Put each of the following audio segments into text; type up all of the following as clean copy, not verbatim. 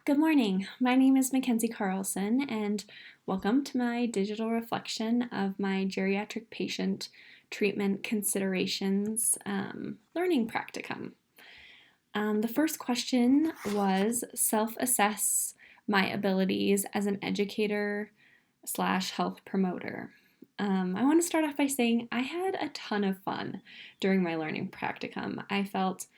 Good morning. My name is Mackenzie Carlson, and welcome to my digital reflection of my geriatric patient treatment considerations learning practicum. The first question was self-assess my abilities as an educator slash health promoter. I want to start off by saying I had a ton of fun during my learning practicum. I felt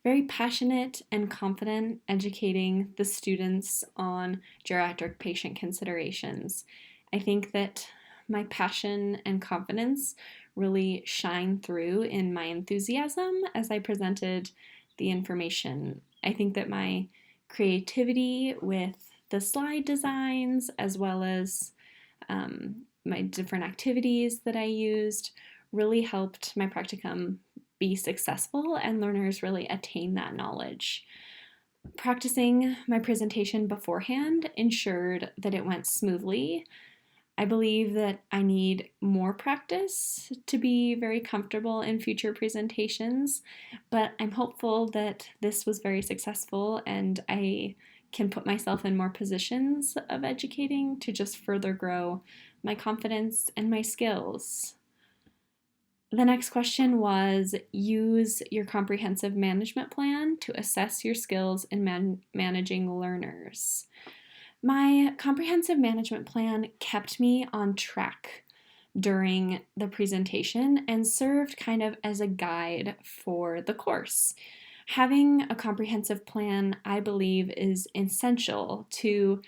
very passionate and confident educating the students on geriatric patient considerations. I think that my passion and confidence really shine through in my enthusiasm as I presented the information. I think that my creativity with the slide designs, as well as my different activities that I used, really helped my practicum be successful and learners really attain that knowledge. Practicing my presentation beforehand ensured that it went smoothly. I believe that I need more practice to be very comfortable in future presentations, but I'm hopeful that this was very successful and I can put myself in more positions of educating to just further grow my confidence and my skills. The next question was use your comprehensive management plan to assess your skills in managing learners. My comprehensive management plan kept me on track during the presentation and served kind of as a guide for the course. Having a comprehensive plan, I believe, is essential to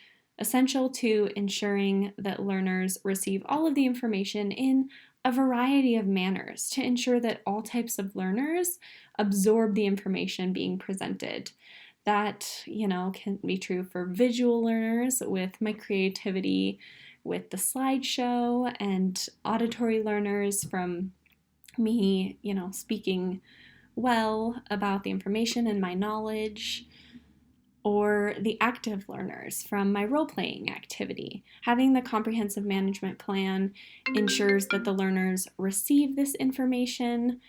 ensuring that learners receive all of the information in a variety of manners to ensure that all types of learners absorb the information being presented. That, can be true for visual learners with my creativity with the slideshow, and auditory learners from me, speaking well about the information and my knowledge, or the active learners from my role-playing activity. Having the comprehensive management plan ensures that the learners receive this information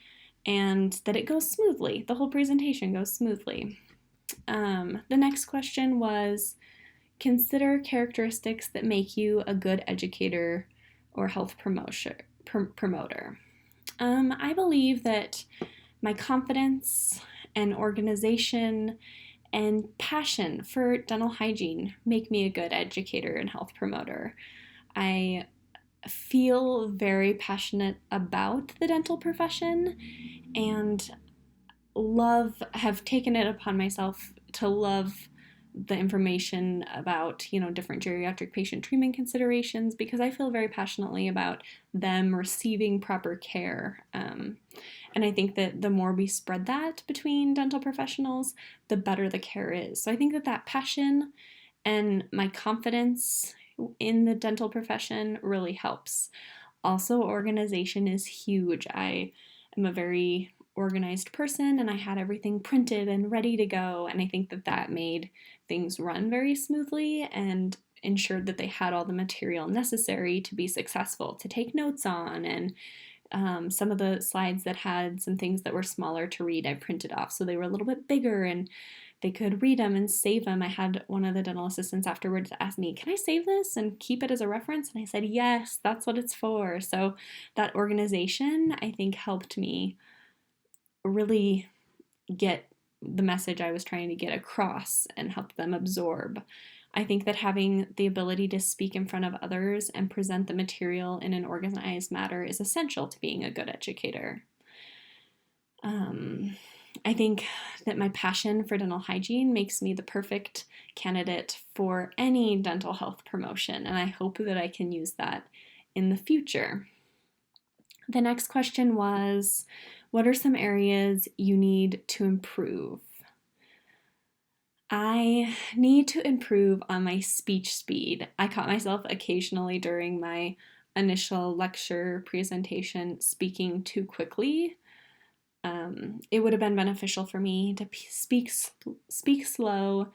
and that it goes smoothly. The whole presentation goes smoothly. The next question was, consider characteristics that make you a good educator or health promoter. I believe that my confidence and organization and passion for dental hygiene make me a good educator and health promoter. I feel very passionate about the dental profession and have taken it upon myself to love the information about, different geriatric patient treatment considerations because I feel very passionately about them receiving proper care. And I think that the more we spread that between dental professionals, the better the care is. So I think that passion and my confidence in the dental profession really helps. Also, organization is huge. I am a very organized person and I had everything printed and ready to go, and I think that made things run very smoothly and ensured that they had all the material necessary to be successful, to take notes on, and some of the slides that had some things that were smaller to read I printed off so they were a little bit bigger and they could read them and save them. I had one of the dental assistants afterwards ask me, can I save this and keep it as a reference? And I said, yes, that's what it's for. So that organization, I think, helped me really get the message I was trying to get across and help them absorb. I think that having the ability to speak in front of others and present the material in an organized manner is essential to being a good educator. I think that my passion for dental hygiene makes me the perfect candidate for any dental health promotion, and I hope that I can use that in the future. The next question was, what are some areas you need to improve? I need to improve on my speech speed. I caught myself occasionally during my initial lecture presentation speaking too quickly. It would have been beneficial for me to speak slow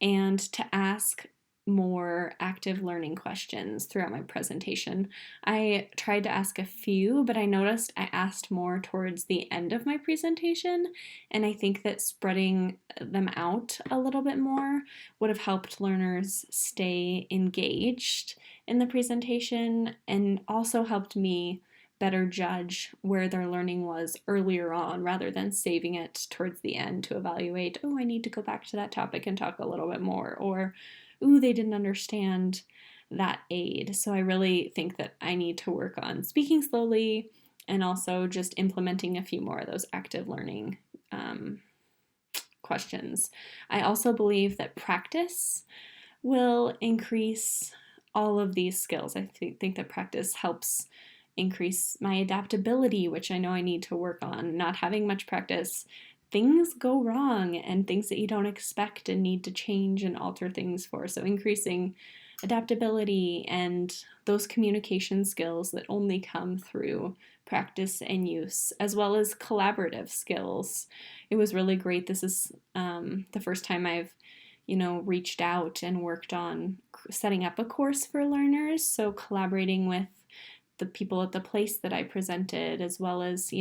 and to ask more active learning questions throughout my presentation. I tried to ask a few, but I noticed I asked more towards the end of my presentation, and I think that spreading them out a little bit more would have helped learners stay engaged in the presentation and also helped me better judge where their learning was earlier on rather than saving it towards the end to evaluate, oh, I need to go back to that topic and talk a little bit more, or ooh, they didn't understand that aid. So I really think that I need to work on speaking slowly and also just implementing a few more of those active learning questions. I also believe that practice will increase all of these skills. I think that practice helps increase my adaptability, which I know I need to work on. Not having much practice, things go wrong and things that you don't expect and need to change and alter things for. So increasing adaptability and those communication skills that only come through practice and use, as well as collaborative skills. It was really great. This is the first time I've reached out and worked on setting up a course for learners. So collaborating with the people at the place that I presented, as well as,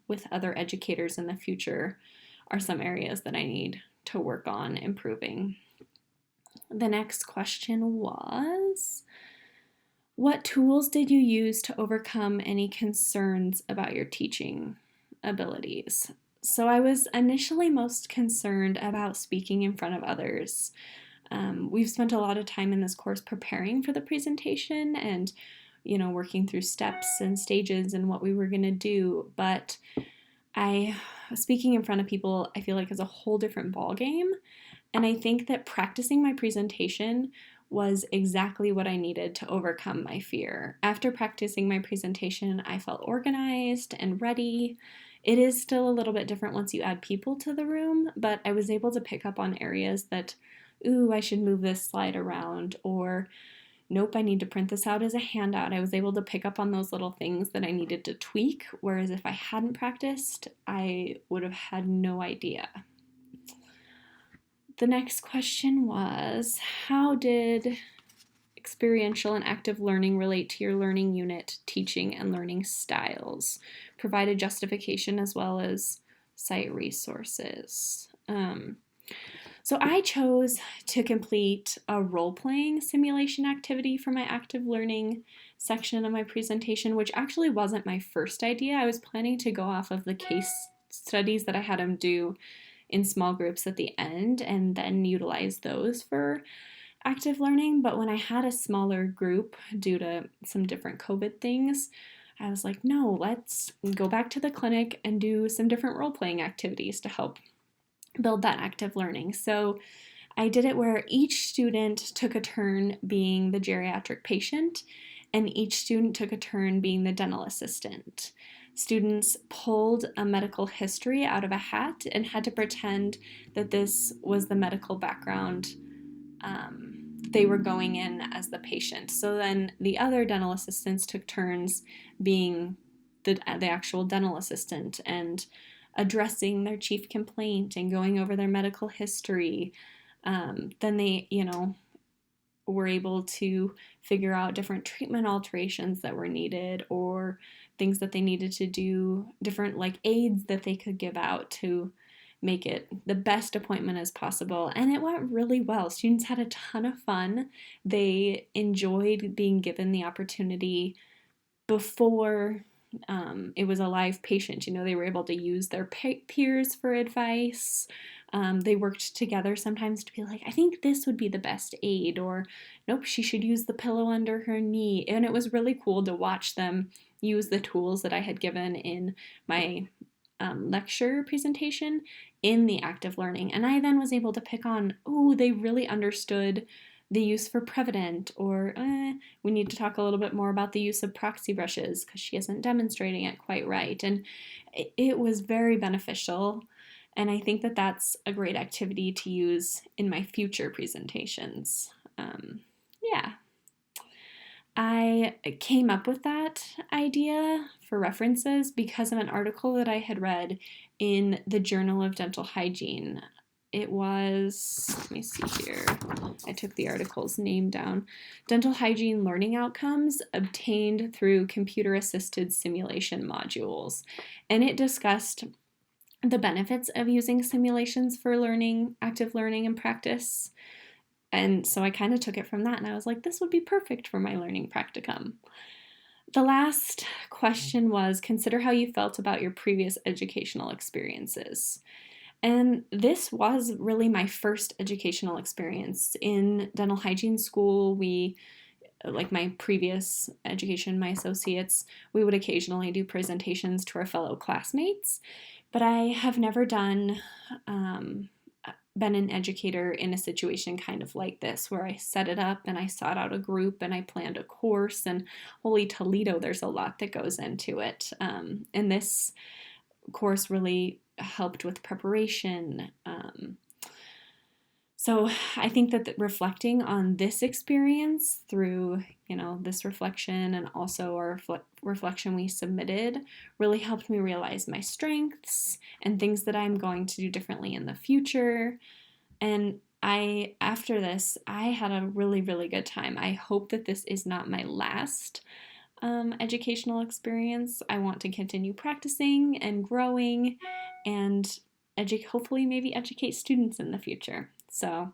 with other educators in the future, are some areas that I need to work on improving. The next question was, what tools did you use to overcome any concerns about your teaching abilities? So I was initially most concerned about speaking in front of others. We've spent a lot of time in this course preparing for the presentation and working through steps and stages and what we were going to do. But speaking in front of people, I feel like is a whole different ballgame. And I think that practicing my presentation was exactly what I needed to overcome my fear. After practicing my presentation, I felt organized and ready. It is still a little bit different once you add people to the room, but I was able to pick up on areas that, ooh, I should move this slide around, or nope, I need to print this out as a handout. I was able to pick up on those little things that I needed to tweak, whereas if I hadn't practiced, I would have had no idea. The next question was, how did experiential and active learning relate to your learning unit, teaching, and learning styles? Provide a justification as well as cite resources. So I chose to complete a role-playing simulation activity for my active learning section of my presentation, which actually wasn't my first idea. I was planning to go off of the case studies that I had them do in small groups at the end and then utilize those for active learning. But when I had a smaller group due to some different COVID things, I was like, no, let's go back to the clinic and do some different role-playing activities to help build that active learning. So I did it where each student took a turn being the geriatric patient and each student took a turn being the dental assistant. Students pulled a medical history out of a hat and had to pretend that this was the medical background they were going in as the patient. So then the other dental assistants took turns being the actual dental assistant and addressing their chief complaint and going over their medical history. Then they, were able to figure out different treatment alterations that were needed or things that they needed to do, different aids that they could give out to make it the best appointment as possible. And it went really well. Students had a ton of fun. They enjoyed being given the opportunity before it was a live patient. They were able to use their peers for advice. They worked together sometimes to be like, I think this would be the best aid, or nope, she should use the pillow under her knee. And it was really cool to watch them use the tools that I had given in my lecture presentation in the active learning. And I then was able to pick on, they really understood the use for Prevident, or we need to talk a little bit more about the use of proxy brushes because she isn't demonstrating it quite right. And it was very beneficial. And I think that that's a great activity to use in my future presentations. I came up with that idea for references because of an article that I had read in the Journal of Dental Hygiene. it was, let me see here, I took the article's name down, Dental Hygiene Learning Outcomes Obtained Through Computer-Assisted Simulation Modules. And it discussed the benefits of using simulations for learning, active learning and practice. And so I kind of took it from that, and I was like, this would be perfect for my learning practicum. The last question was, consider how you felt about your previous educational experiences. And this was really my first educational experience. In dental hygiene school, like my previous education, my associates, we would occasionally do presentations to our fellow classmates, but I have never been an educator in a situation kind of like this, where I set it up and I sought out a group and I planned a course, and holy Toledo, there's a lot that goes into it. And this course really helped with preparation. So I think that reflecting on this experience through, this reflection and also our reflection we submitted really helped me realize my strengths and things that I'm going to do differently in the future. And after this, I had a really, really good time. I hope that this is not my last educational experience. I want to continue practicing and growing and hopefully maybe educate students in the future. So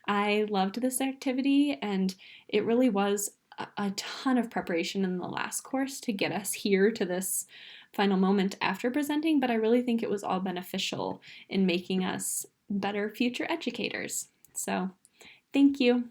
I loved this activity, and it really was a ton of preparation in the last course to get us here to this final moment after presenting, but I really think it was all beneficial in making us better future educators. So thank you.